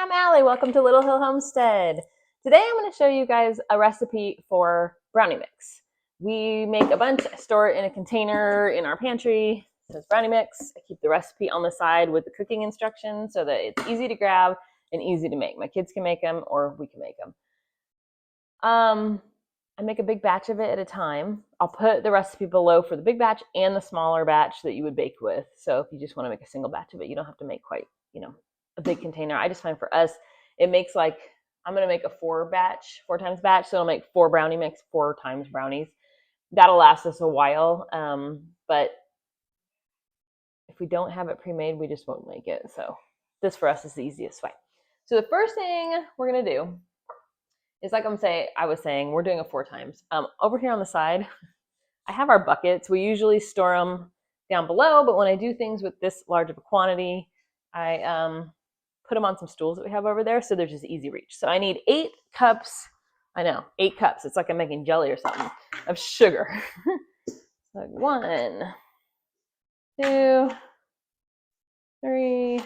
I'm Allie. Welcome to Little Hill Homestead. Today I'm going to show you guys a recipe for brownie mix. We make a bunch, store it in a container in our pantry. It says brownie mix. I keep the recipe on the side with the cooking instructions so that it's easy to grab and easy to make. My kids can make them or we can make them. I make a big batch of it at a time. I'll put the recipe below for the big batch and the smaller batch that you would bake with. So if you just want to make a single batch of it, you don't have to make quite, a big container. I just find for us, it makes like, I'm going to make a four times batch. So it'll make 4 brownie mix, 4 times brownies. That'll last us a while. But if we don't have it pre-made, we just won't make it. So this for us is the easiest way. So the first thing we're going to do is, like I was saying, we're doing a 4 times. Over here on the side, I have our buckets. We usually store them down below, but when I do things with this large of a quantity, I put them on some stools that we have over there, so they're just easy reach. So I need 8 cups. I know, 8 cups. It's like I'm making jelly or something of sugar. Like 1, 2, 3,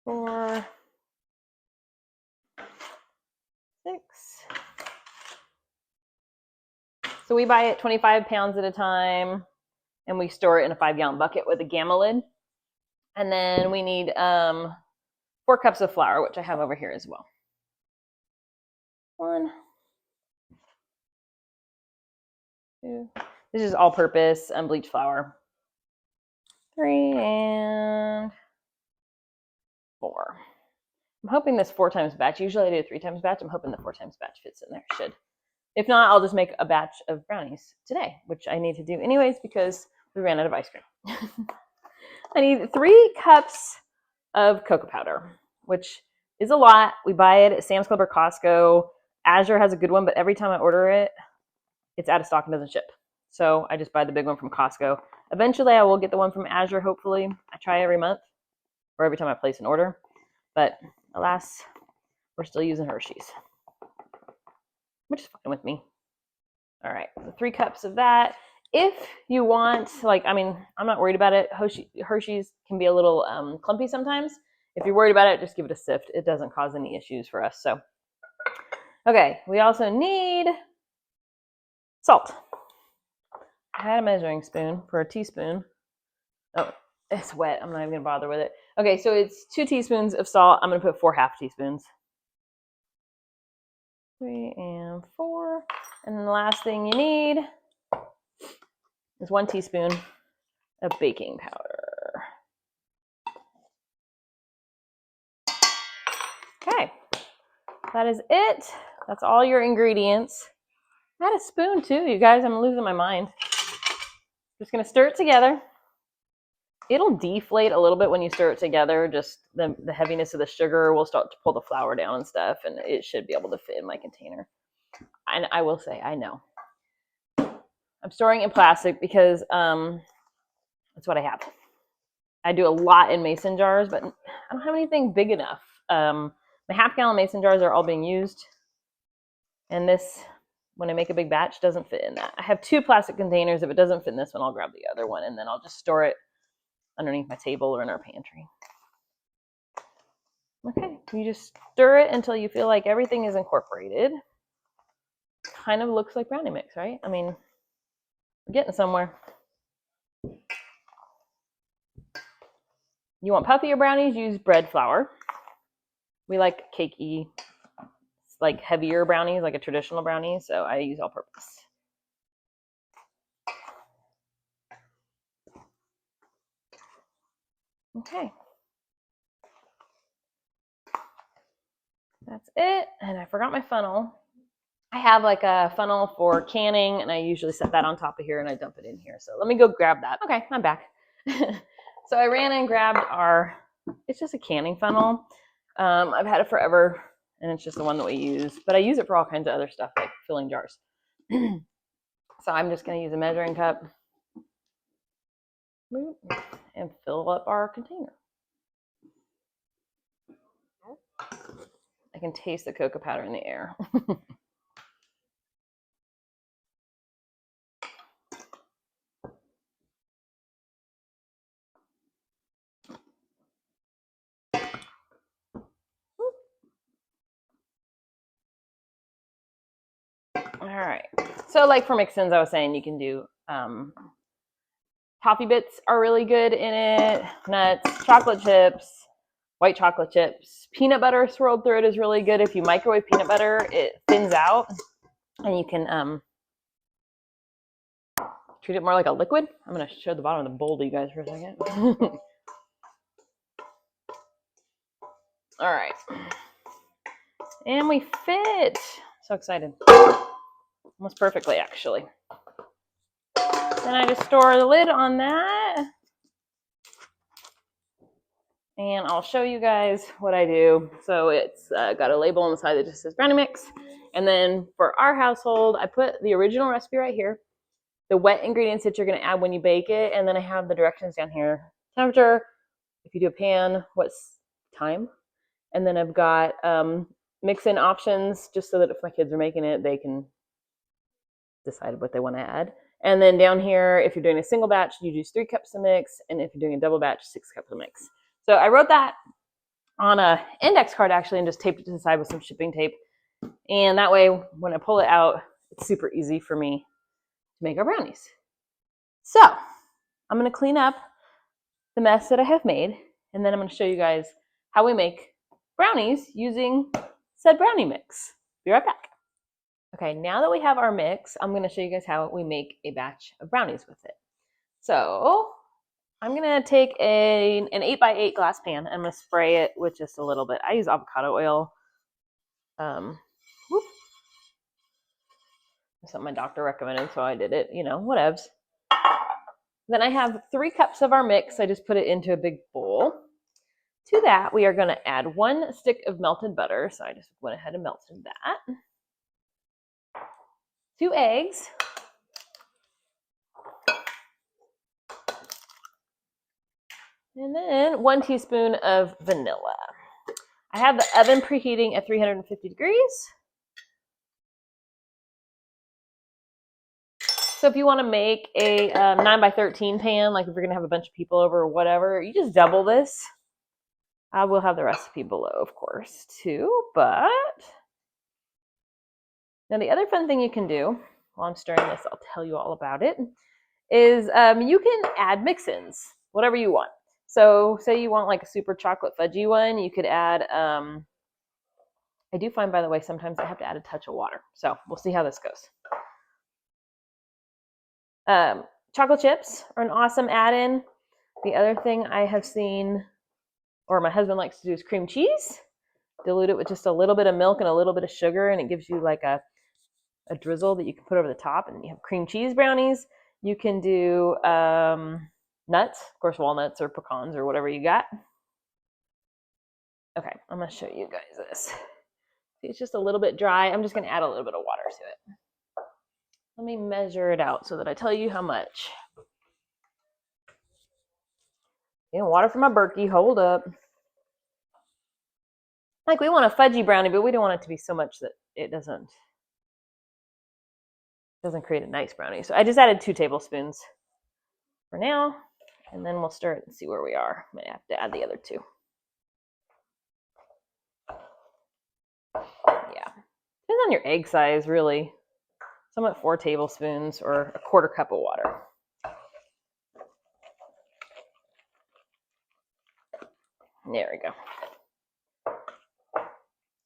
4, 6. So we buy it 25 pounds at a time, and we store it in a 5-gallon bucket with a gamma lid. And then we need 4 cups of flour, which I have over here as well. 1, 2. This is all-purpose unbleached flour. 3 and 4. I'm hoping this 4 times batch. Usually I do a 3 times batch. I'm hoping the 4 times batch fits in there. Should. If not, I'll just make a batch of brownies today, which I need to do anyways because we ran out of ice cream. I need 3 cups of cocoa powder, which is a lot. We buy it at Sam's Club or Costco. Azure has a good one, but every time I order it, it's out of stock and doesn't ship. So I just buy the big one from Costco. Eventually, I will get the one from Azure, hopefully. I try every month or every time I place an order. But alas, we're still using Hershey's, which is fine with me. All right, so 3 cups of that. If you want, I'm not worried about it. Hershey's can be a little clumpy sometimes. If you're worried about it, just give it a sift. It doesn't cause any issues for us. So, okay, we also need salt. I had a measuring spoon for a teaspoon. Oh, it's wet. I'm not even going to bother with it. Okay, so it's 2 teaspoons of salt. I'm going to put 4 half teaspoons. 3 and 4. And then the last thing you need is 1 teaspoon of baking powder. Okay, that is it. That's all your ingredients. I had a spoon too, you guys. I'm losing my mind. Just going to stir it together. It'll deflate a little bit when you stir it together. Just the heaviness of the sugar will start to pull the flour down and stuff, and it should be able to fit in my container. And I will say, I know. I'm storing it in plastic because that's what I have. I do a lot in mason jars, but I don't have anything big enough. My half-gallon mason jars are all being used, and this, when I make a big batch, doesn't fit in that. I have 2 plastic containers. If it doesn't fit in this one, I'll grab the other one, and then I'll just store it underneath my table or in our pantry. Okay, you just stir it until you feel like everything is incorporated. Kind of looks like brownie mix, right? I mean, we're getting somewhere. You want puffier brownies, use bread flour. We like cakey, like heavier brownies, like a traditional brownie, so I use all purpose. Okay. That's it. And I forgot my funnel. I have like a funnel for canning, and I usually set that on top of here and I dump it in here. So let me go grab that. Okay, I'm back. So I ran and grabbed it's just a canning funnel. I've had it forever, and it's just the one that we use. But I use it for all kinds of other stuff, like filling jars. So I'm just going to use a measuring cup and fill up our container. I can taste the cocoa powder in the air. right. So like for mix-ins, I was saying you can do toffee bits are really good in it. Nuts, chocolate chips, white chocolate chips. Peanut butter swirled through it is really good. If you microwave peanut butter, it thins out and you can treat it more like a liquid. I'm going to show the bottom of the bowl to you guys for a second. All right. And we fit. So excited. Almost perfectly, actually. Then I just store the lid on that. And I'll show you guys what I do. So it's got a label on the side that just says brownie mix. And then for our household, I put the original recipe right here. The wet ingredients that you're going to add when you bake it. And then I have the directions down here. Temperature, if you do a pan, what's time. And then I've got mix-in options just so that if my kids are making it, they can decide what they want to add. And then down here, if you're doing a single batch, you use 3 cups of mix. And if you're doing a double batch, 6 cups of mix. So I wrote that on an index card actually and just taped it to the side with some shipping tape. And that way, when I pull it out, it's super easy for me to make our brownies. So I'm going to clean up the mess that I have made. And then I'm going to show you guys how we make brownies using said brownie mix. Be right back. Okay, now that we have our mix, I'm going to show you guys how we make a batch of brownies with it. So I'm going to take an 8x8 glass pan. I'm going to spray it with just a little bit. I use avocado oil. That's something my doctor recommended, so I did it, whatevs. Then I have 3 cups of our mix. I just put it into a big bowl. To that, we are going to add 1 stick of melted butter. So I just went ahead and melted that. 2 eggs. And then 1 teaspoon of vanilla. I have the oven preheating at 350 degrees. So if you want to make a 9x13 pan, like if you're going to have a bunch of people over or whatever, you just double this. I will have the recipe below, of course, too. But now the other fun thing you can do, while I'm stirring this, I'll tell you all about it, is you can add mix-ins, whatever you want. So say you want like a super chocolate fudgy one, you could add, I do find, by the way, sometimes I have to add a touch of water. So we'll see how this goes. Chocolate chips are an awesome add-in. The other thing I have seen, or my husband likes to do, is cream cheese. Dilute it with just a little bit of milk and a little bit of sugar, and it gives you like a drizzle that you can put over the top, and you have cream cheese brownies. You can do nuts, of course, walnuts or pecans or whatever you got. Okay, I'm going to show you guys this. See, it's just a little bit dry. I'm just going to add a little bit of water to it. Let me measure it out so that I tell you how much. Water for my Berkey. Hold up. Like, we want a fudgy brownie, but we don't want it to be so much that it doesn't create a nice brownie. So I just added 2 tablespoons for now, and then we'll stir it and see where we are. I might have to add the other 2. Yeah. Depends on your egg size, really. So I'm at 4 tablespoons or a 1/4 cup of water. There we go.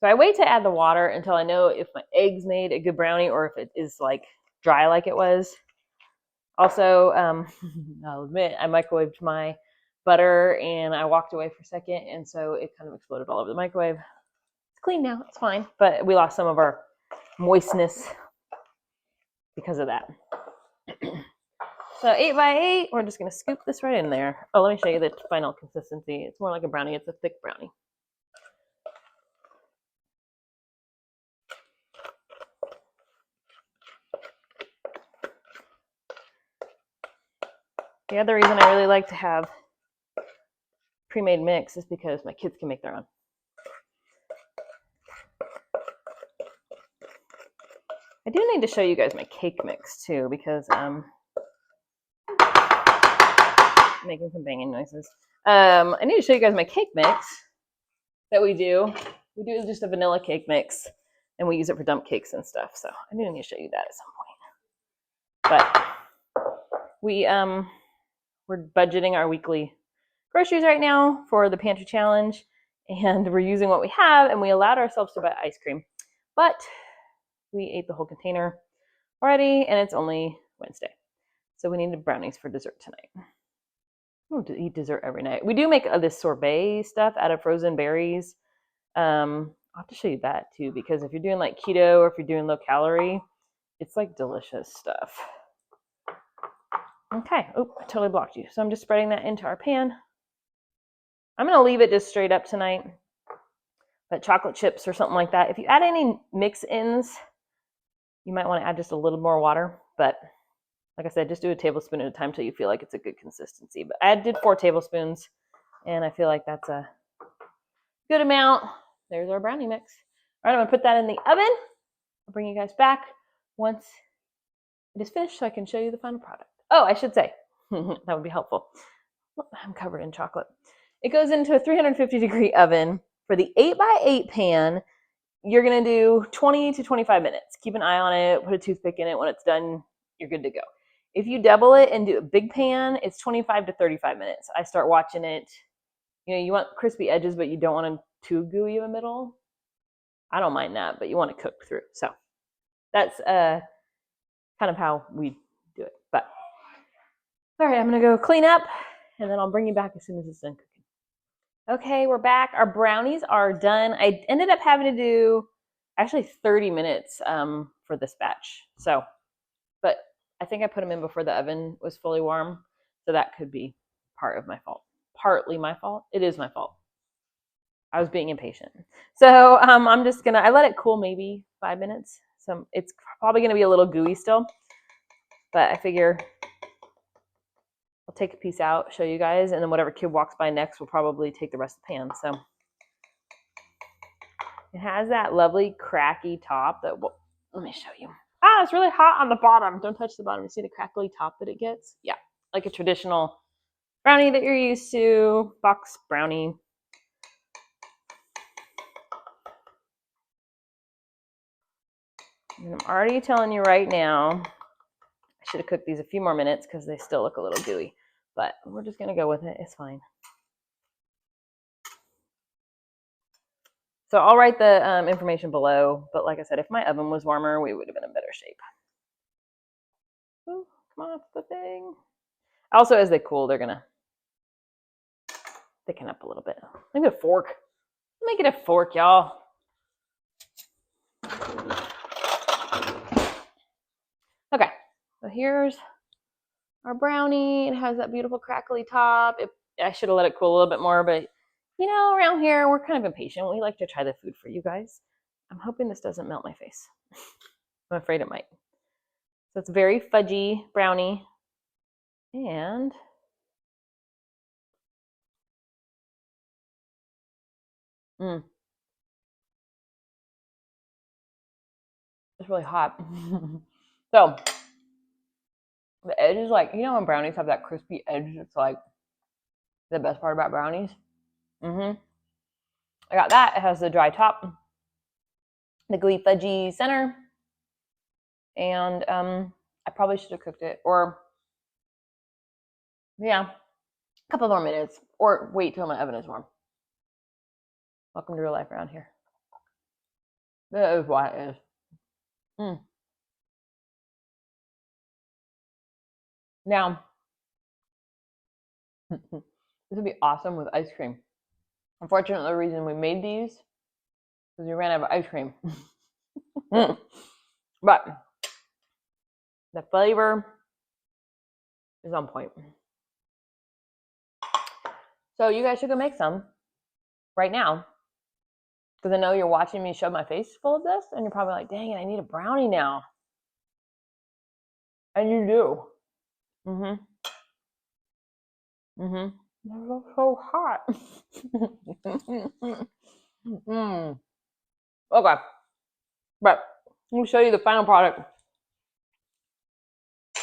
So I wait to add the water until I know if my eggs made a good brownie or if it is like dry like it was. Also, I'll admit, I microwaved my butter and I walked away for a second, and so it kind of exploded all over the microwave. It's clean now, it's fine, but we lost some of our moistness because of that. So 8x8, we're just going to scoop this right in there. Oh, let me show you the final consistency. It's more like a brownie. It's a thick brownie. The other reason I really like to have pre-made mix is because my kids can make their own. I do need to show you guys my cake mix too, because I'm making some banging noises. I need to show you guys my cake mix that we do. We do just a vanilla cake mix, and we use it for dump cakes and stuff. So I do need to show you that at some point. But we're budgeting our weekly groceries right now for the pantry challenge, and we're using what we have, and we allowed ourselves to buy ice cream, but we ate the whole container already, and it's only Wednesday, so we needed brownies for dessert tonight. I don't eat dessert every night. We do make this sorbet stuff out of frozen berries. I'll have to show you that too, because if you're doing like keto or if you're doing low calorie, it's like delicious stuff. Okay, oh, I totally blocked you. So I'm just spreading that into our pan. I'm gonna leave it just straight up tonight, but chocolate chips or something like that. If you add any mix-ins, you might want to add just a little more water, but like I said, just do a tablespoon at a time till you feel like it's a good consistency. But I did 4 tablespoons, and I feel like that's a good amount. There's our brownie mix. All right, I'm gonna put that in the oven. I'll bring you guys back once it is finished so I can show you the final product. Oh, I should say, that would be helpful. I'm covered in chocolate. It goes into a 350-degree oven. For the 8x8 pan, you're gonna do 20 to 25 minutes. Keep an eye on it, put a toothpick in it. When it's done, you're good to go. If you double it and do a big pan, it's 25 to 35 minutes. I start watching it. You know, you want crispy edges, but you don't want them too gooey in the middle. I don't mind that, but you want to cook through. So that's kind of how we do it. But all right, I'm gonna go clean up, and then I'll bring you back as soon as it's done cooking. Okay, we're back. Our brownies are done. I ended up having to do actually 30 minutes for this batch. So, but I think I put them in before the oven was fully warm, so that could be part of my fault. Partly my fault. It is my fault. I was being impatient. So I'm just gonna, I let it cool maybe 5 minutes. So it's probably gonna be a little gooey still, but I figure I'll take a piece out, show you guys, and then whatever kid walks by next will probably take the rest of the pan. So it has that lovely cracky top that, let me show you. Ah, it's really hot on the bottom. Don't touch the bottom. You see the crackly top that it gets? Yeah, like a traditional brownie that you're used to, box brownie. And I'm already telling you right now, I should have cooked these a few more minutes because they still look a little gooey, but we're just gonna go with it. It's fine. So I'll write the information below, but like I said, if my oven was warmer, we would have been in better shape. Ooh, come off the thing. Also, as they cool, they're gonna thicken up a little bit. Maybe a fork. Make it a fork, y'all. Okay, so here's our brownie. It has that beautiful crackly top. I should have let it cool a little bit more, but you know, around here, we're kind of impatient. We like to try the food for you guys. I'm hoping this doesn't melt my face. I'm afraid it might. So it's very fudgy brownie. And it's really hot. So the edge is like, you know when brownies have that crispy edge, it's like the best part about brownies. I got that. It has the dry top, the gooey fudgy center, and I probably should have cooked it, or yeah, a couple more minutes, or wait till my oven is warm. Welcome to real life around here. That is why it is. Now, this would be awesome with ice cream. Unfortunately, the reason we made these is we ran out of ice cream. But the flavor is on point. So you guys should go make some right now, because I know you're watching me show my face full of this, and you're probably like, dang it, I need a brownie now. And you do. They're so hot. Okay. But let me show you the final product.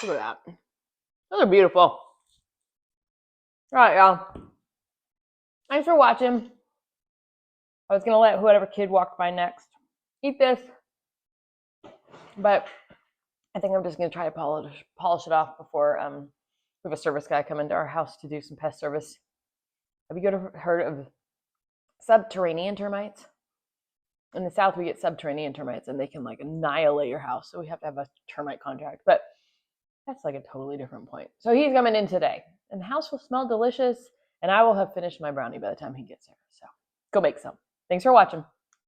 Look at that. Those are beautiful. All right, y'all. Thanks for watching. I was going to let whoever kid walk by next eat this. But I think I'm just going to try to polish it off before we have a service guy come into our house to do some pest service. Have you ever heard of subterranean termites? In the South, we get subterranean termites, and they can like annihilate your house. So we have to have a termite contract. But that's like a totally different point. So he's coming in today, and the house will smell delicious, and I will have finished my brownie by the time he gets here. So go make some. Thanks for watching.